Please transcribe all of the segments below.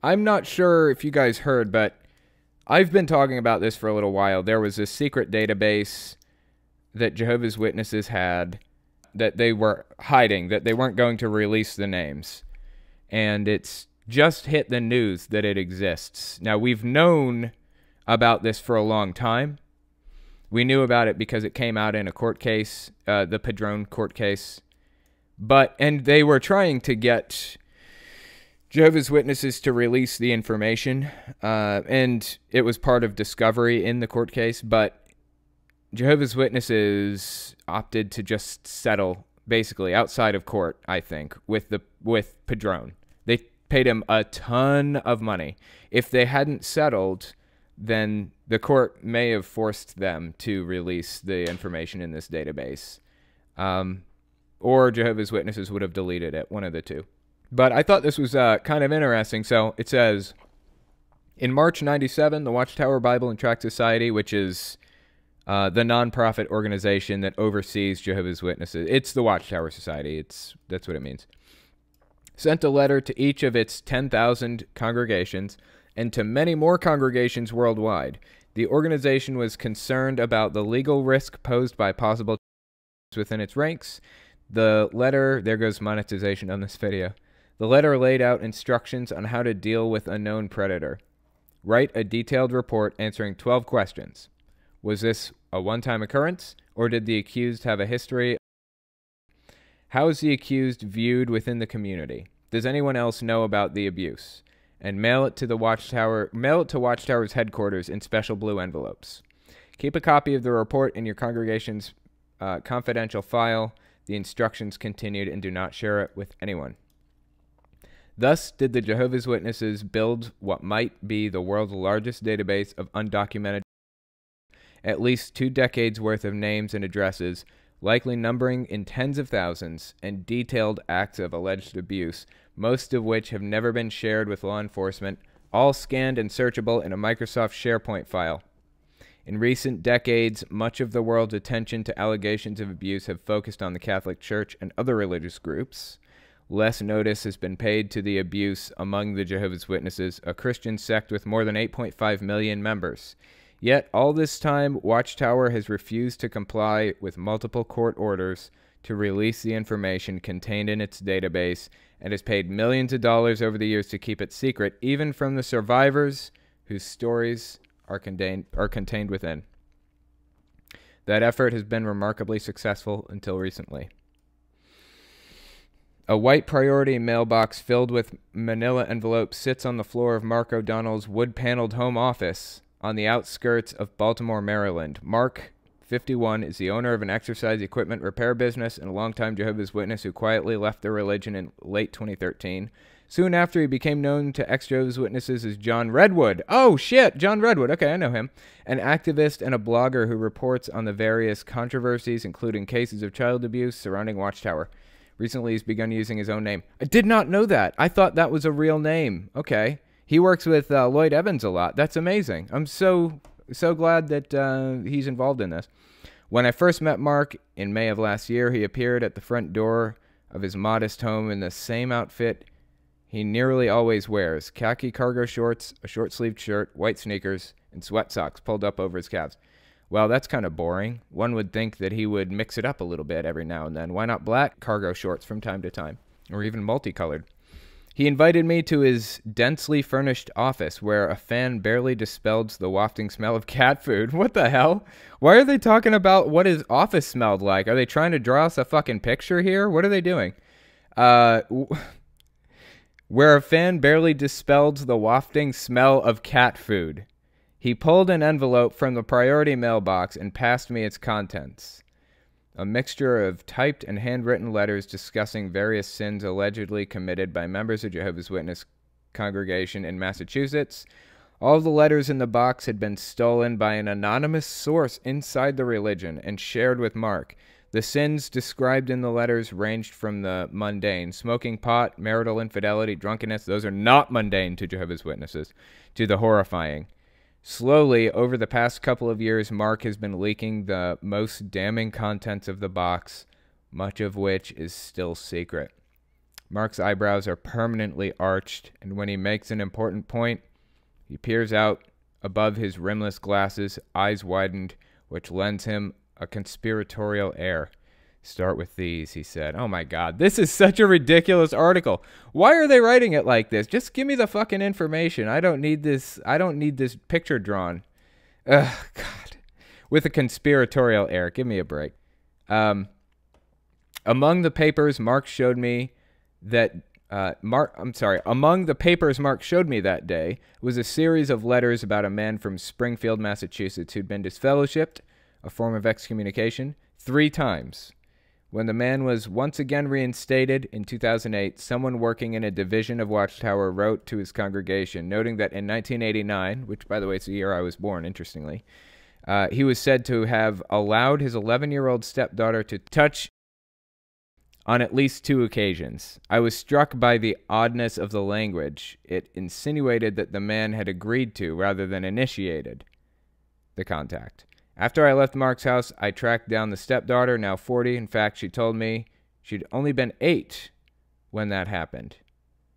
I'm not sure if you guys heard, but I've been talking about this for a little while. There was a secret database that Jehovah's Witnesses had that they were hiding, that they weren't going to release the names. And it's just hit the news that it exists. Now, we've known about this for a long time. We knew about it because it came out in a court case, the Padron court case. And they were trying to get Jehovah's Witnesses to release the information, and it was part of discovery in the court case, but Jehovah's Witnesses opted to just settle, basically, outside of court, I think, with Padron. They paid him a ton of money. If they hadn't settled, then the court may have forced them to release the information in this database. Or Jehovah's Witnesses would have deleted it, one of the two. But I thought this was kind of interesting. So it says, in March 97, the Watchtower Bible and Tract Society, which is the nonprofit organization that oversees Jehovah's Witnesses. It's the Watchtower Society. That's what it means. Sent a letter to each of its 10,000 congregations and to many more congregations worldwide. The organization was concerned about the legal risk posed by possible within its ranks. The letter, there goes monetization on this video. The letter laid out instructions on how to deal with a known predator. Write a detailed report answering 12 questions. Was this a one-time occurrence, or did the accused have a history? How is the accused viewed within the community? Does anyone else know about the abuse? And mail it to Watchtower's headquarters in special blue envelopes. Keep a copy of the report in your congregation's confidential file. The instructions continued, and do not share it with anyone. Thus did the Jehovah's Witnesses build what might be the world's largest database of undocumented, at least 2 decades worth of names and addresses, likely numbering in tens of thousands, and detailed acts of alleged abuse, most of which have never been shared with law enforcement, all scanned and searchable in a Microsoft SharePoint file. In recent decades, much of the world's attention to allegations of abuse have focused on the Catholic Church and other religious groups. Less notice has been paid to the abuse among the Jehovah's Witnesses, a Christian sect with more than 8.5 million members. Yet, all this time, Watchtower has refused to comply with multiple court orders to release the information contained in its database, and has paid millions of dollars over the years to keep it secret, even from the survivors whose stories are contained within. That effort has been remarkably successful until recently. A white priority mailbox filled with manila envelopes sits on the floor of Mark O'Donnell's wood-paneled home office on the outskirts of Baltimore, Maryland. Mark, 51, is the owner of an exercise equipment repair business and a longtime Jehovah's Witness who quietly left the religion in late 2013. Soon after, he became known to ex-Jehovah's Witnesses as John Redwood. Oh, shit, John Redwood. Okay, I know him. An activist and a blogger who reports on the various controversies, including cases of child abuse surrounding Watchtower. Recently, he's begun using his own name. I did not know that. I thought that was a real name. Okay. He works with Lloyd Evans a lot. That's amazing. I'm so glad that he's involved in this. When I first met Mark in May of last year, he appeared at the front door of his modest home in the same outfit he nearly always wears: khaki cargo shorts, a short-sleeved shirt, white sneakers, and sweat socks pulled up over his calves. Well, that's kind of boring. One would think that he would mix it up a little bit every now and then. Why not black cargo shorts from time to time? Or even multicolored? He invited me to his densely furnished office, where a fan barely dispelled the wafting smell of cat food. What the hell? Why are they talking about what his office smelled like? Are they trying to draw us a fucking picture here? What are they doing? Where a fan barely dispelled the wafting smell of cat food. He pulled an envelope from the priority mailbox and passed me its contents. A mixture of typed and handwritten letters discussing various sins allegedly committed by members of Jehovah's Witness congregation in Massachusetts. All the letters in the box had been stolen by an anonymous source inside the religion and shared with Mark. The sins described in the letters ranged from the mundane: smoking pot, marital infidelity, drunkenness. Those are not mundane to Jehovah's Witnesses. To the horrifying. Slowly, over the past couple of years, Mark has been leaking the most damning contents of the box, much of which is still secret. Mark's eyebrows are permanently arched, and when he makes an important point, he peers out above his rimless glasses, eyes widened, which lends him a conspiratorial air. Start with these, he said. Oh my God, this is such a ridiculous article. Why are they writing it like this? Just give me the fucking information. I don't need this picture drawn. Ugh, God. With a conspiratorial air. Give me a break. Among the papers Mark showed me that among the papers Mark showed me that day was a series of letters about a man from Springfield, Massachusetts, who'd been disfellowshipped, a form of excommunication, 3 times. When the man was once again reinstated in 2008, someone working in a division of Watchtower wrote to his congregation, noting that in 1989, which, by the way, it's the year I was born, interestingly, he was said to have allowed his 11-year-old stepdaughter to touch on at least 2 occasions. I was struck by the oddness of the language. It insinuated that the man had agreed to, rather than initiated, the contact. After I left Mark's house, I tracked down the stepdaughter, now 40. In fact, she told me she'd only been 8 when that happened.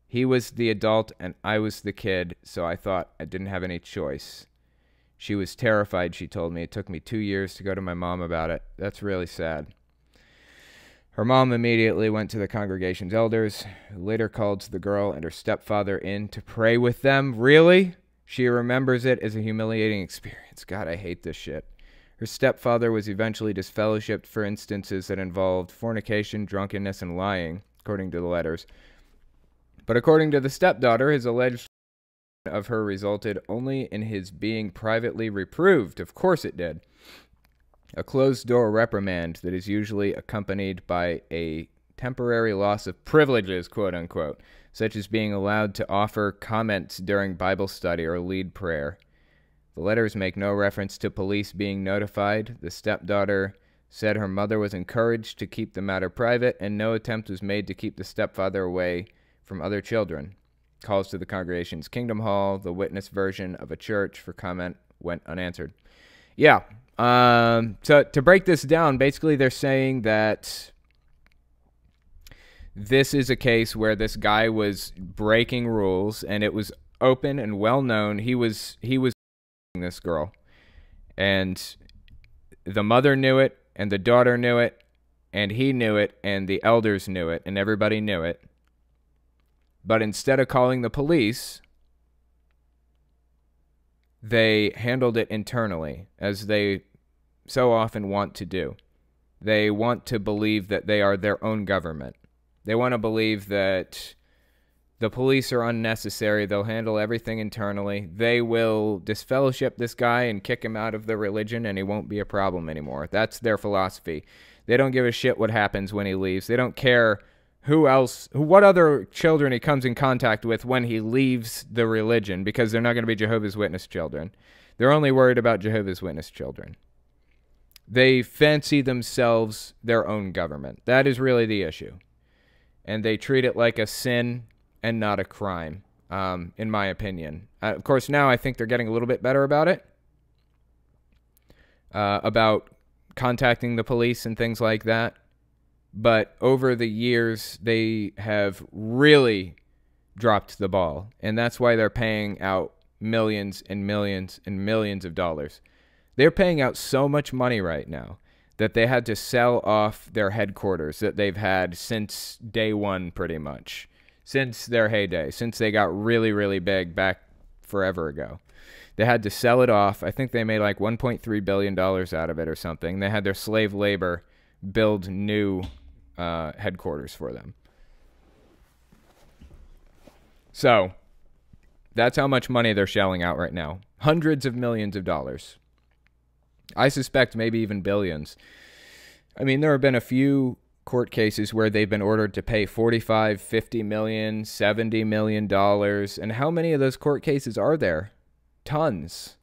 He was the adult and I was the kid, so I thought I didn't have any choice. She was terrified, she told me. It took me 2 years to go to my mom about it. That's really sad. Her mom immediately went to the congregation's elders, who later called the girl and her stepfather in to pray with them. Really? She remembers it as a humiliating experience. God, I hate this shit. Her stepfather was eventually disfellowshipped for instances that involved fornication, drunkenness, and lying, according to the letters. But according to the stepdaughter, his alleged of her resulted only in his being privately reproved. Of course it did. A closed-door reprimand that is usually accompanied by a temporary loss of privileges, quote-unquote, such as being allowed to offer comments during Bible study or lead prayer. The letters make no reference to police being notified. The stepdaughter said her mother was encouraged to keep the matter private, and no attempt was made to keep the stepfather away from other children. Calls to the congregation's Kingdom Hall, the witness version of a church for comment, went unanswered. Yeah. So to break this down, basically they're saying that this is a case where this guy was breaking rules, and it was open and well known. He was this girl, and the mother knew it, and the daughter knew it, and he knew it, and the elders knew it, and everybody knew it. But instead of calling the police, they handled it internally, as they so often want to do. They want to believe that they are their own government. They want to believe that the police are unnecessary. They'll handle everything internally. They will disfellowship this guy and kick him out of the religion, and he won't be a problem anymore. That's their philosophy. They don't give a shit what happens when he leaves. They don't care what other children he comes in contact with when he leaves the religion, because they're not going to be Jehovah's Witness children. They're only worried about Jehovah's Witness children. They fancy themselves their own government. That is really the issue. And they treat it like a sin and not a crime, in my opinion. Of course, now I think they're getting a little bit better about it, about contacting the police and things like that. But over the years, they have really dropped the ball. And that's why they're paying out millions and millions and millions of dollars. They're paying out so much money right now that they had to sell off their headquarters that they've had since day one, pretty much. Since their heyday. Since they got really, really big back forever ago. They had to sell it off. I think they made like $1.3 billion out of it or something. They had their slave labor build new headquarters for them. So that's how much money they're shelling out right now. Hundreds of millions of dollars. I suspect maybe even billions. I mean, there have been a few court cases where they've been ordered to pay $45, $50 million, $70 million. And how many of those court cases are there? Tons.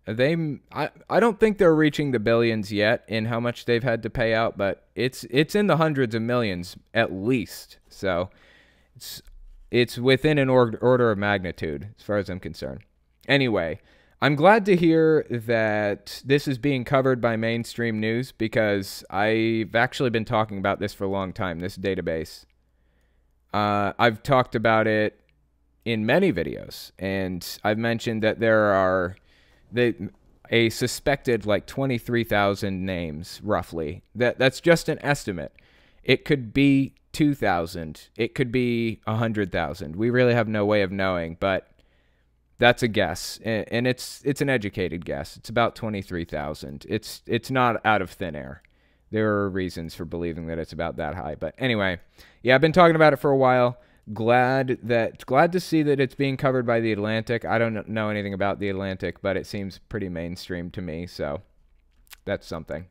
I don't think they're reaching the billions yet in how much they've had to pay out, but it's in the hundreds of millions at least. So it's within an order of magnitude as far as I'm concerned. Anyway, I'm glad to hear that this is being covered by mainstream news, because I've actually been talking about this for a long time, this database. I've talked about it in many videos, and I've mentioned that there are a suspected like 23,000 names roughly. That's just an estimate. It could be 2,000. It could be 100,000. We really have no way of knowing, but that's a guess, and it's an educated guess. It's about 23,000. It's not out of thin air. There are reasons for believing that it's about that high. But anyway, yeah, I've been talking about it for a while. Glad to see that it's being covered by The Atlantic. I don't know anything about The Atlantic, but it seems pretty mainstream to me, so that's something.